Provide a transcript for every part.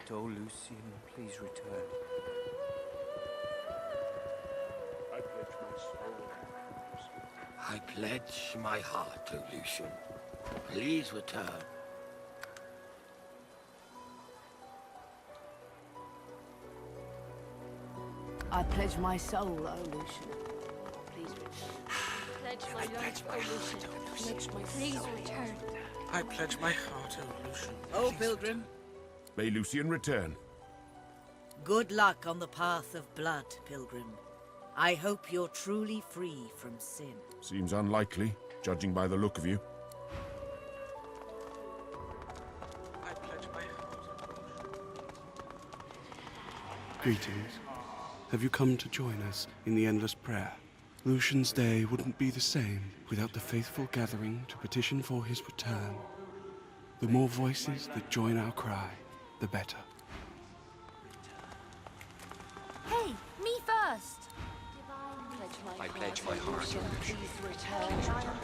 O Lucian, please return. I pledge my soul. I pledge my heart, O Lucian. Please return. I pledge my soul, O Lucian. Please return. I pledge my life, O Lucian. Please return. I pledge my heart, O Lucian. O Pilgrim, May Lucian return. good luck on the path of blood, Pilgrim. I hope you're truly free from sin. Seems unlikely, judging by the look of you. I pledge my heart, O Lucian. Greetings. Have you come to join us in the endless prayer? Lucian's day wouldn't be the same without the faithful gathering to petition for his return. The more voices that join our cry, the better. Hey, me first! I pledge my heart, O Lucian. Please return.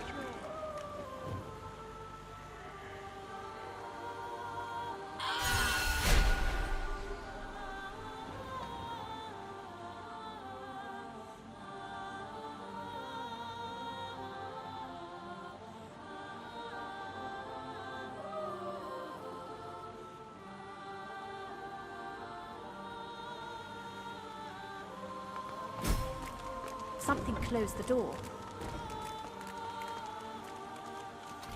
Something closed the door.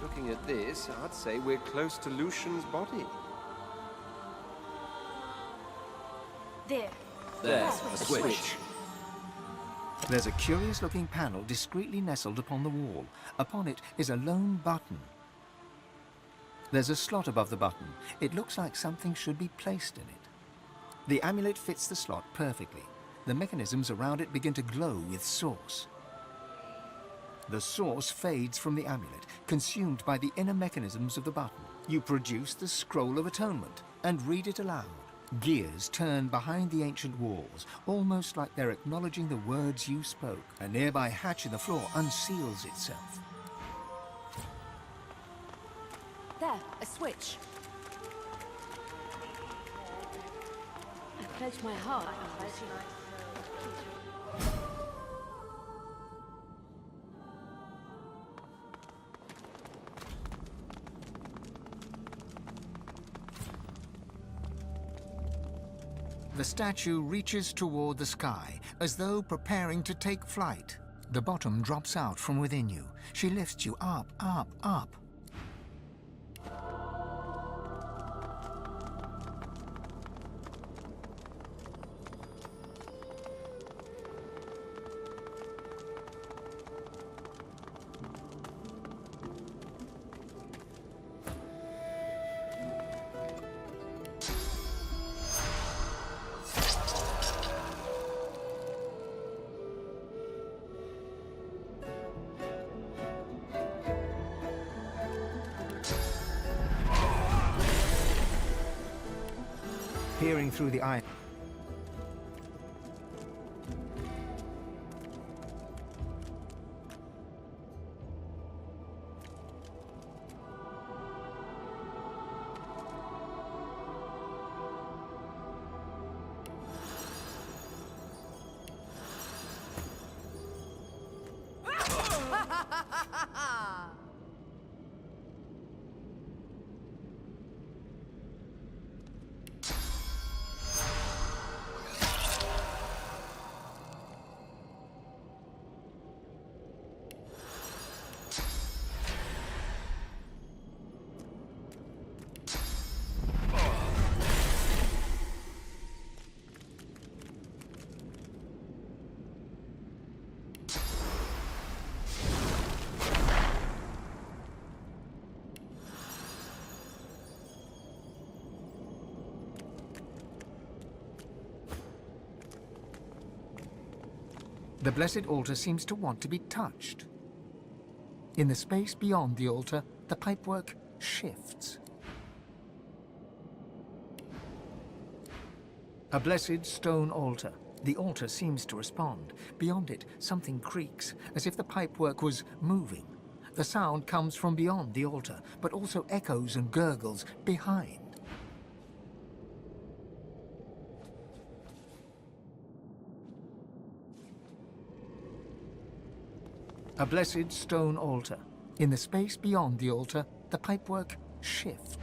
Looking at this, I'd say we're close to Lucian's body. There. There's a switch. There's a curious-looking panel discreetly nestled upon the wall. Upon it is a lone button. There's a slot above the button. It looks like something should be placed in it. The amulet fits the slot perfectly. The mechanisms around it begin to glow with source. The source fades from the amulet, consumed by the inner mechanisms of the button. You produce the Scroll of Atonement and read it aloud. Gears turn behind the ancient walls, almost like they're acknowledging the words you spoke. A nearby hatch in the floor unseals itself. There, a switch. I pledge my heart, O Lucian. The statue reaches toward the sky, as though preparing to take flight. The bottom drops out from within you. She lifts you up, up, up. Peering through the eye. The blessed altar seems to want to be touched. In the space beyond the altar, the pipework shifts. A blessed stone altar. The altar seems to respond. Beyond it, something creaks, as if the pipework was moving. The sound comes from beyond the altar, but also echoes and gurgles behind. A blessed stone altar. In the space beyond the altar, the pipework shifts.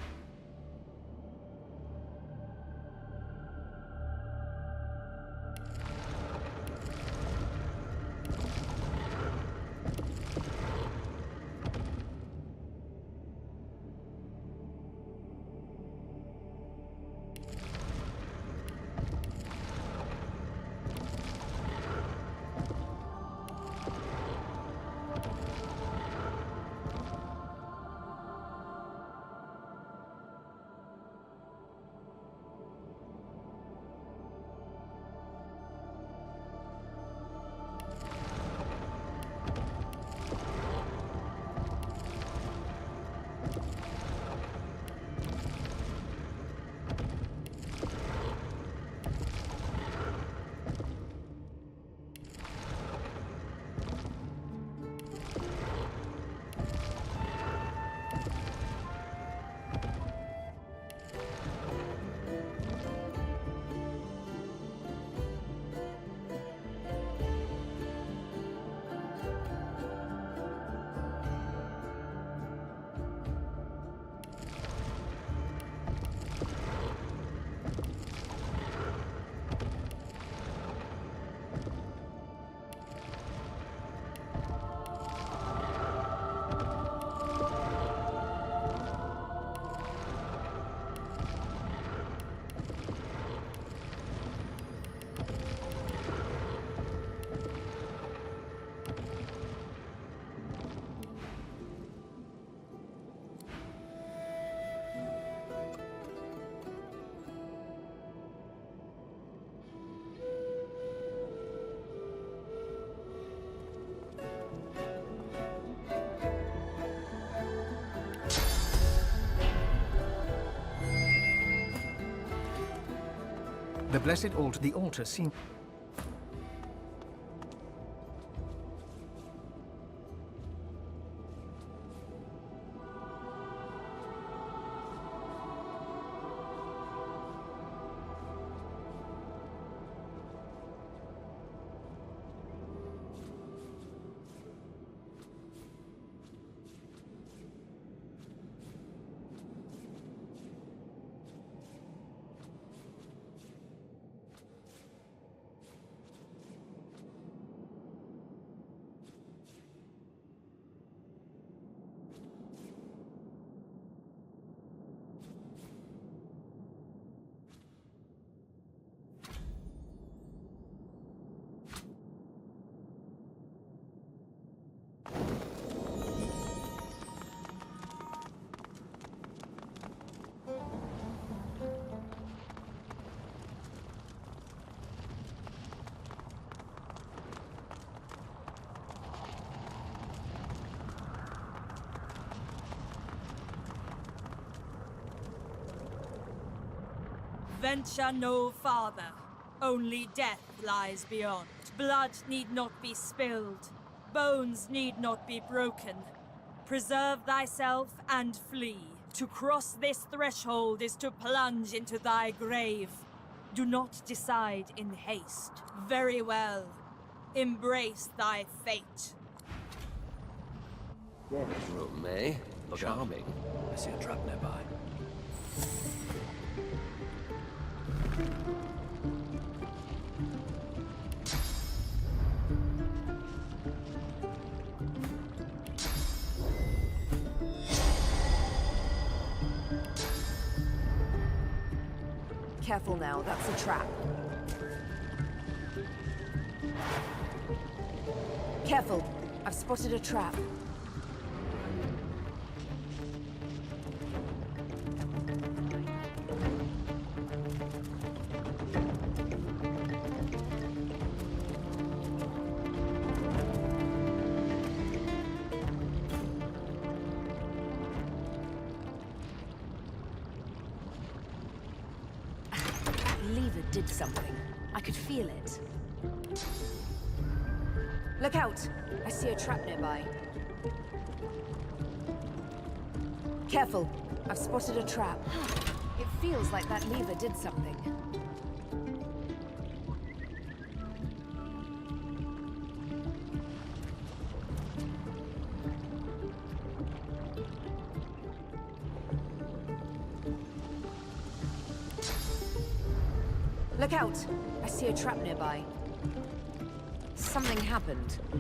The blessed altar, the altar seemed... Venture no farther. Only death lies beyond. Blood need not be spilled. Bones need not be broken. Preserve thyself and flee. To cross this threshold is to plunge into thy grave. Do not decide in haste. Very well. Embrace thy fate. Room, eh? Charming. I see a trap nearby. Careful now, that's a trap. Careful, I've spotted a trap. Lever did something. I could feel it. Look out! I see a trap nearby. Careful! I've spotted a trap. It feels like that lever did something. Look out! I see a trap nearby. Something happened. I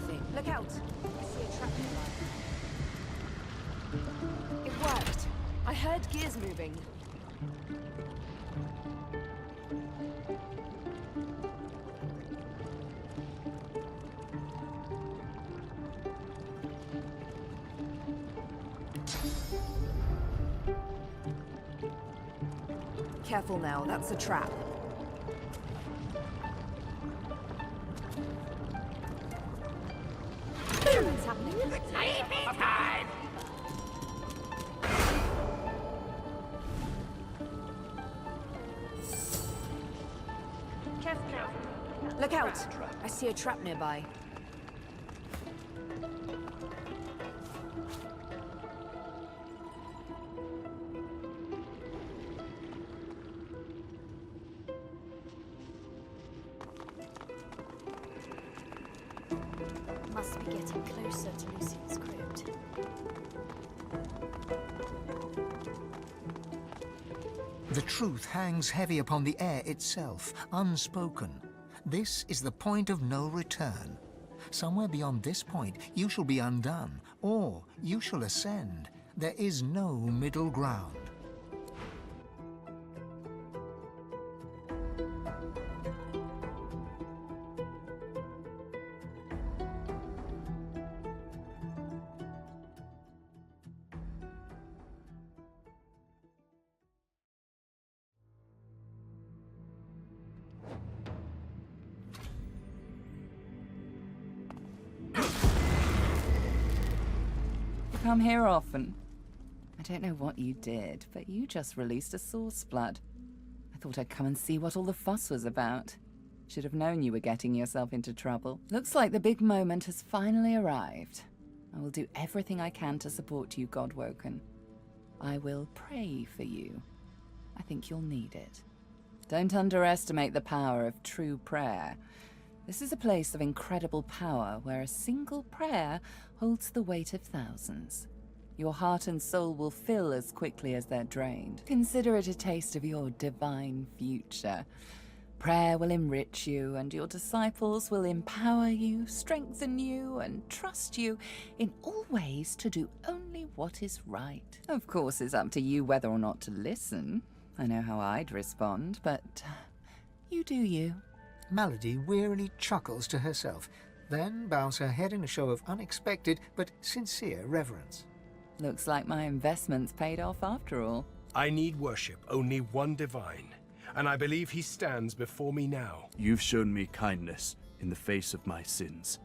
think. Look out! I see a trap nearby. It worked. I heard gears moving. Careful now, that's a trap. What's happening? Time! Look out! I see a trap nearby. Must be getting closer to Lucian's crypt. The truth hangs heavy upon the air itself, unspoken. This is the point of no return. Somewhere beyond this point, you shall be undone, or you shall ascend. There is no middle ground. Come here often. I don't know what you did, but you just released a source blood. I thought I'd come and see what all the fuss was about. Should have known you were getting yourself into trouble. Looks like the big moment has finally arrived. I will do everything I can to support you, Godwoken. I will pray for you. I think you'll need it. Don't underestimate the power of true prayer. This is a place of incredible power where a single prayer holds the weight of thousands. Your heart and soul will fill as quickly as they're drained. Consider it a taste of your divine future. Prayer will enrich you, and your disciples will empower you, strengthen you, and trust you in all ways to do only what is right. Of course, it's up to you whether or not to listen. I know how I'd respond, but you do you. Melody wearily chuckles to herself, then bows her head in a show of unexpected but sincere reverence. Looks like my investment's paid off after all. I need worship, only one divine, and I believe he stands before me now. You've shown me kindness in the face of my sins.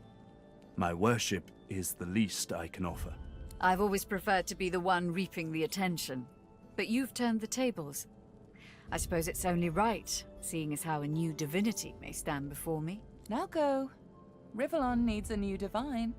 My worship is the least I can offer. I've always preferred to be the one reaping the attention, but you've turned the tables. I suppose it's only right, seeing as how a new divinity may stand before me. Now go. Rivellon needs a new divine.